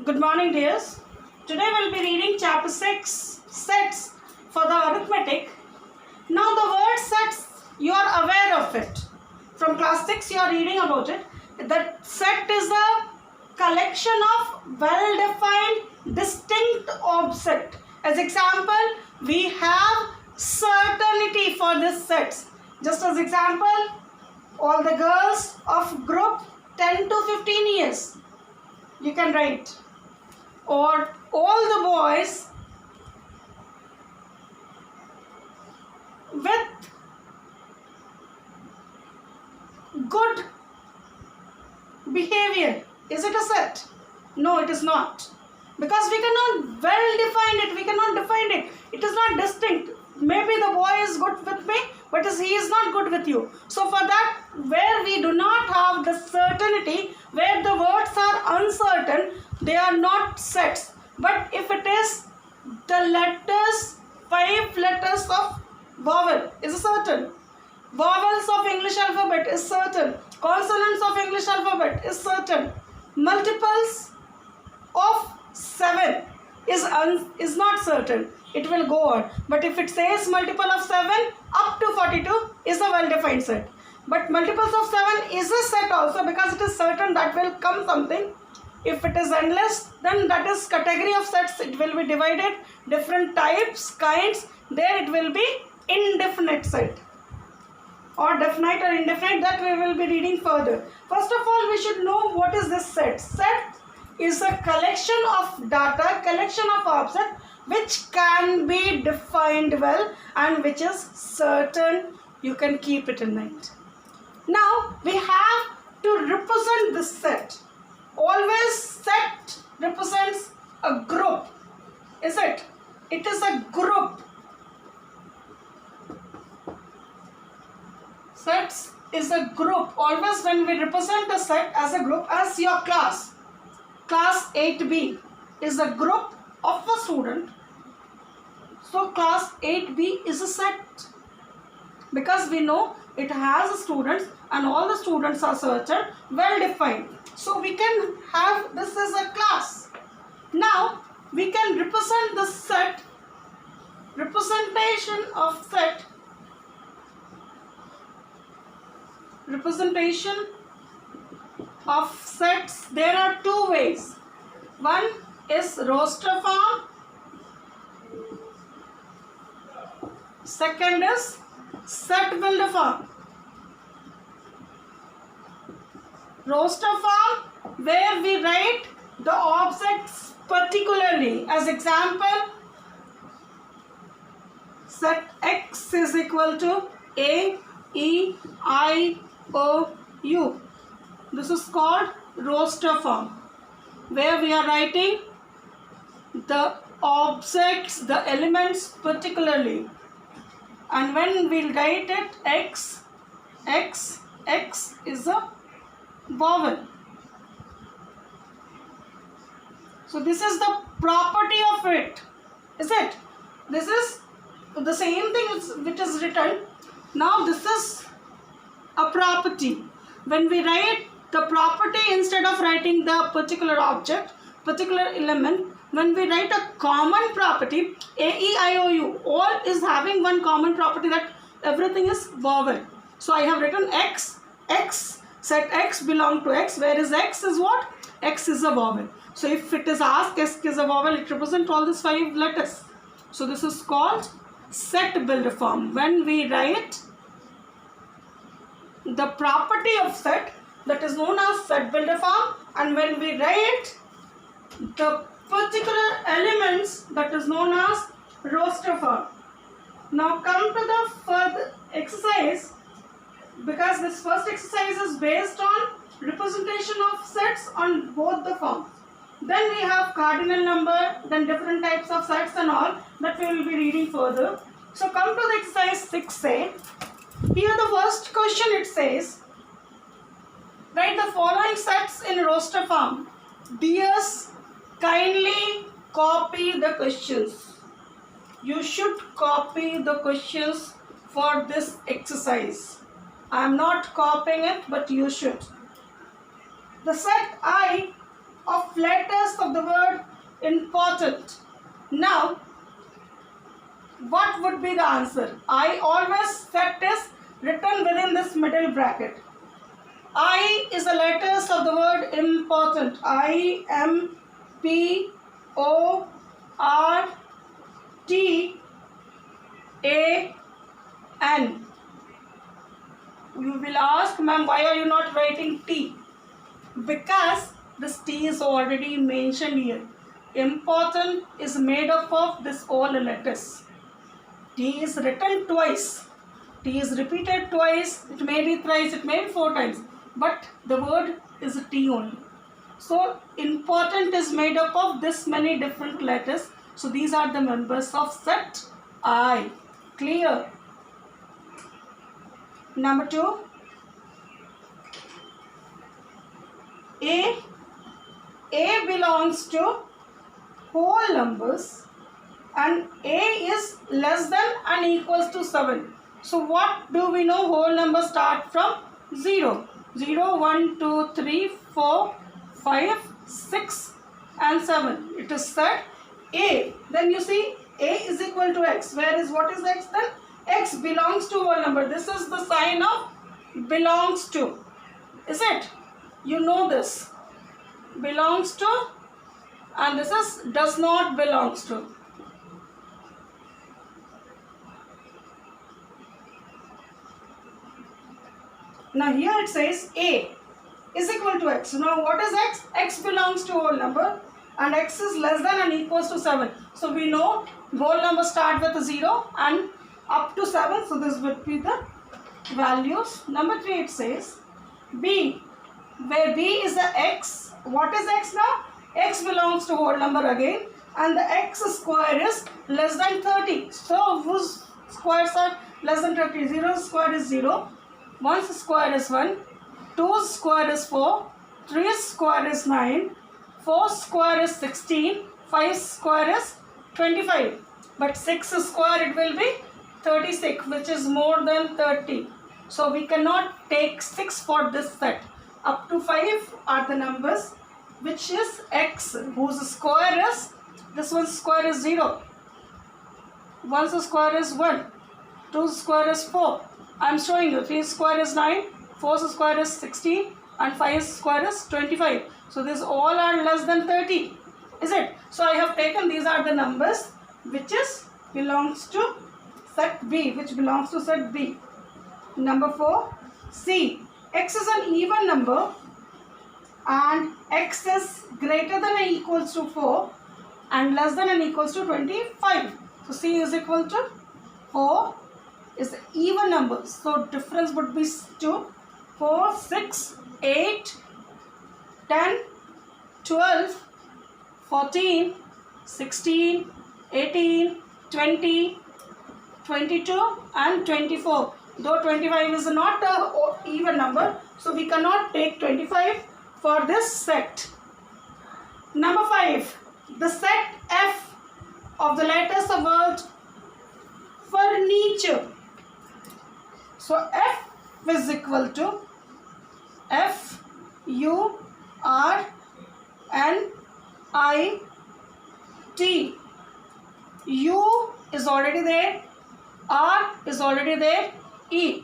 Good morning, dears. Today we'll be reading chapter 6, sets for the arithmetic. Now the word sets, you are aware of it. From class 6 you are reading about it. The set is a collection of well-defined distinct objects. As example, we have certainty for this sets. Just as example, all the girls of group 10 to 15 years. You can write. Or all the boys with good behavior. Is it a set? No, it is not. Because we cannot well define it. We cannot define it. It is not distinct. Maybe the boy is good with me, but he is not good with you. So for that, where we do not have the certainty, where the words are uncertain, they are not sets. But if it is the letters, 5 letters of vowel is certain. Vowels of English alphabet is certain. Consonants of English alphabet is certain. Multiples of 7 is not certain. It will go on. But if it says multiple of 7 up to 42 is a well-defined set. But multiples of 7 is a set also, because it is certain that will come something. If it is endless, then that is category of sets. It will be divided different types, kinds. There it will be indefinite set. Or definite or indefinite, that we will be reading further. First of all, we should know what is this set. Set is a collection of data, collection of objects which can be defined well and which is certain. You can keep it in mind. Now we have to represent this set. Always set represents a group. Is it? It is a group. Sets is a group. Always when we represent a set as a group, as your class 8B is a group of a student. So class 8B is a set, because we know it has students and all the students are certain, well defined. So we can have this as a class. Now we can represent the set, representation of set. Representation of sets, there are two ways. One is roster form. Second is set builder form. Roster form, where we write the objects particularly. As example, set X is equal to A, E, I, O, U. This is called roster form, where we are writing the objects, the elements particularly. And when we write it X, X is a vowel. So this is the property of it. Is it? This is the same thing which is written. Now this is a property. When we write the property instead of writing the particular object, particular element, when we write a common property, A, E, I, O, U, all is having one common property, that everything is vowel. So I have written X, set X belong to X, whereas X is what? X is a vowel. So if it is asked X is a vowel, it represents all these 5 letters. So this is called set builder form. When we write the property of set, that is known as set builder form, and when we write the particular elements, that is known as roster form. Now come to the further exercise, because this first exercise is based on representation of sets on both the forms. Then we have cardinal number, then different types of sets and all, that we will be reading further. So come to the exercise 6A. Here the first question, it says, write the following sets in roster form. Dears, kindly copy the questions. You should copy the questions for this exercise. I am not copying it, but you should. The set I of letters of the word important. Now, what would be the answer? I always set is written within this middle bracket. I is the letters of the word important. I, M, P, O, R, T, A, N. You will ask, ma'am, why are you not writing T? Because this T is already mentioned here. Important is made up of this all letters. T is written twice. T is repeated twice. It may be thrice, it may be 4 times. But the word is a T only. So important is made up of this many different letters. So these are the members of set I. Clear? Number 2. A belongs to whole numbers and A is less than and equals to 7. So what do we know? Whole numbers start from 0. 0, 1, 2, 3, 4, 5, 6 and 7. It is said A. Then you see A is equal to X. Where is what is X then? X belongs to whole number. This is the sign of belongs to. Is it? You know this. Belongs to, and this is does not belongs to. Now here it says A is equal to X. Now what is X? X belongs to whole number and X is less than and equals to 7. So we know whole number start with 0 and up to 7. So this would be the values. Number 3 it says B, where B is the X. What is X now? X belongs to whole number again and the X square is less than 30. So whose squares are less than 30? 0 square is 0. 1 square is 1, 2 square is 4, 3 square is 9, 4 square is 16, 5 square is 25. But 6 square it will be 36, which is more than 30. So we cannot take 6 for this set. Up to 5 are the numbers which is X, whose square is, this one's square is 0, 1's square is 1, 2's square is 4. I am showing you 3 square is 9, 4's square is 16 and 5's square is 25. So these all are less than 30. Is it? So I have taken these are the numbers which is belongs to set B, which belongs to set B. Number 4, C. X is an even number and X is greater than or equals to 4 and less than or equals to 25. So C is equal to 4 is even number. So difference would be 2, 4, 6, 8, 10, 12, 14, 16, 18, 20, 22 and 24. Though 25 is not an even number, so we cannot take 25 for this set. Number 5, the set F of the letters of word furniture. So F is equal to F U R N I T. U is already there, R is already there, E.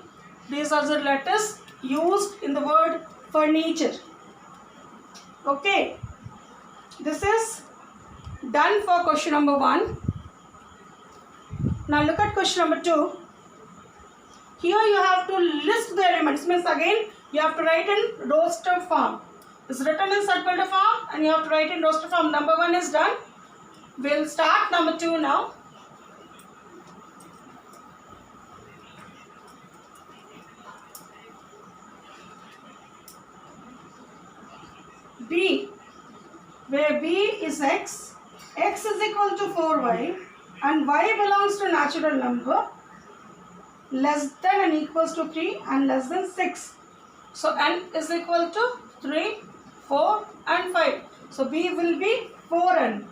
These are the letters used in the word furniture. Okay, this is done for question number 1. Now look at question number 2. Here you have to list the elements. Means again you have to write in roster form. It's written in circular form and you have to write in roster form. Number 1 is done. We'll start number 2 now. B, where B is X, X is equal to 4Y and Y belongs to natural number less than and equals to 3 and less than 6. So N is equal to 3, 4 and 5. So B will be 4N.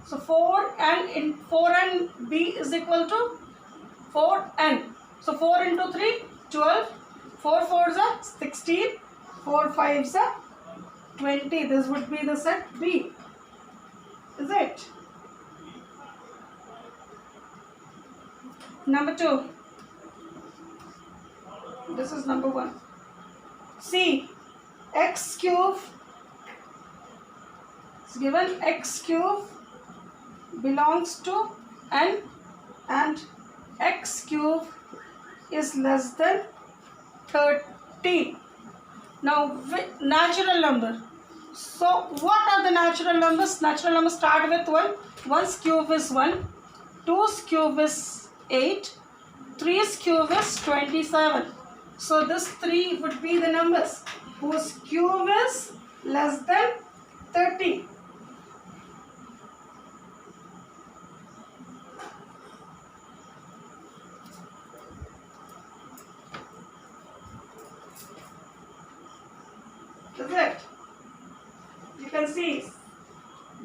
So 4N in 4N B is equal to 4N. So 4 into 3, 12, 4 4s are 16, 4 5s are 20. This would be the set B. Is it? Number 2. This is number 1. C. X cube is given. X cube belongs to n and x cube is less than 30. Now natural number. So what are the natural numbers? Natural numbers start with 1. 1's cube is 1. 2's cube is 8. 3's cube is 27. So this 3 would be the numbers whose cube is less than 30. Is it? You can see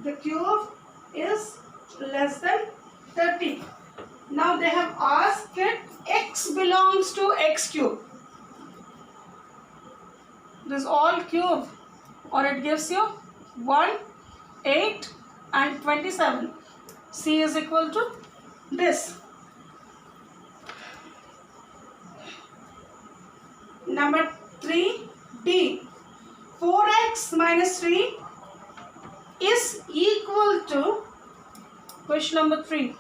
the cube is less than 30. Now they have asked it x belongs to x cube. This is all cube, or it gives you 1, 8 and 27. C is equal to this. Number 3, D. 4x minus 3 is equal to, question number 3.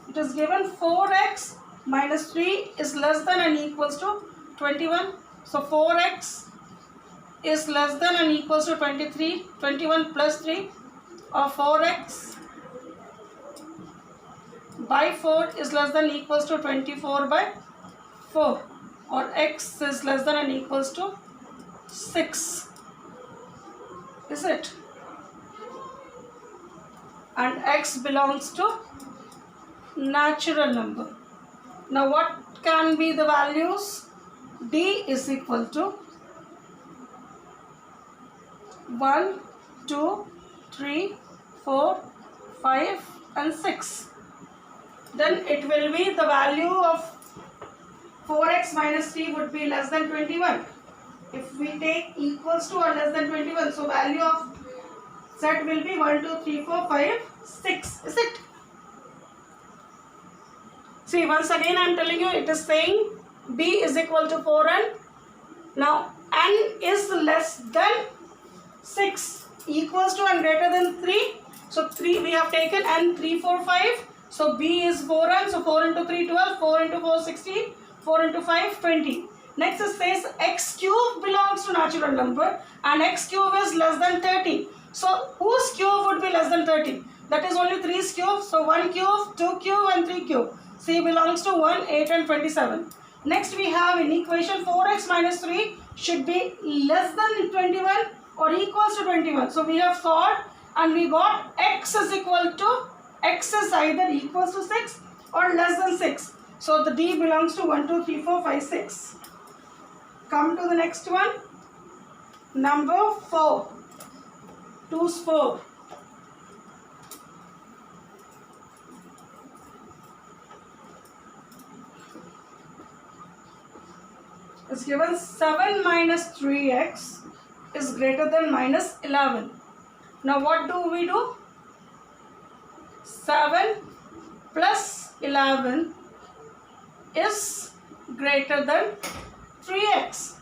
It is given 4x minus 3 is less than and equals to 21. So 4x is less than and equals to 23. 21 plus 3 or 4x by 4 is less than equals to 24 by 4, or x is less than and equals to 6. Is it? And x belongs to natural number. Now what can be the values? D is equal to 1, 2, 3, 4, 5 and 6. Then it will be the value of 4x minus 3 would be less than 21. If we take equals to or less than 21, so value of z will be 1, 2, 3, 4, 5, 6. Is it? See, once again I am telling you, it is saying b is equal to 4n. Now n is less than 6, equals to and greater than 3. So 3 we have taken, and 3, 4, 5. So b is 4n. So 4 into 3, 12. 4 into 4, 16. 4 into 5, 20. Next it says x cube belongs to natural number and x cube is less than 30. So whose cube would be less than 30? That is only 3's cube. So 1 cube, 2 cube and 3 cube. C belongs to 1, 8 and 27. Next we have in equation 4x minus 3 should be less than 21 or equals to 21. So we have solved and we got x is equal to, x is either equals to 6 or less than 6. So the D belongs to 1, 2, 3, 4, 5, 6. Come to the next one. Number 4. 2's 4. It's given 7 minus 3x is greater than minus 11. Now what do we do? 7 plus 11 is greater than 3x,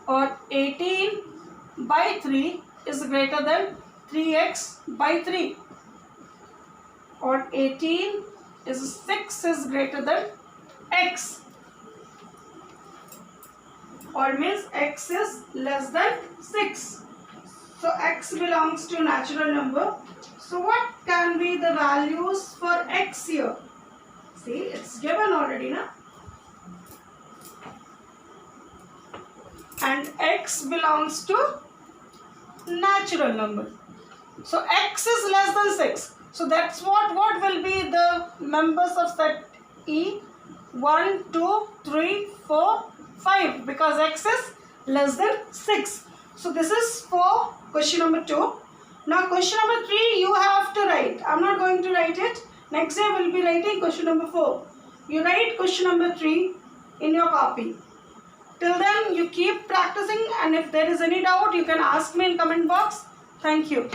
or 18 by 3 is greater than 3x by 3, or 18 is 6 is greater than x, or means x is less than 6. So x belongs to natural number. So what can be the values for x here? See, it's given already, na? And x belongs to natural number. So x is less than 6. So that's what will be the members of set E? 1, 2, 3, 4, 5, because x is less than 6. So this is for question number 2. Now question number 3 you have to write. I am not going to write it. Next day we will be writing question number 4. You write question number 3 in your copy. Till then, you keep practicing, and if there is any doubt, you can ask me in comment box. Thank you.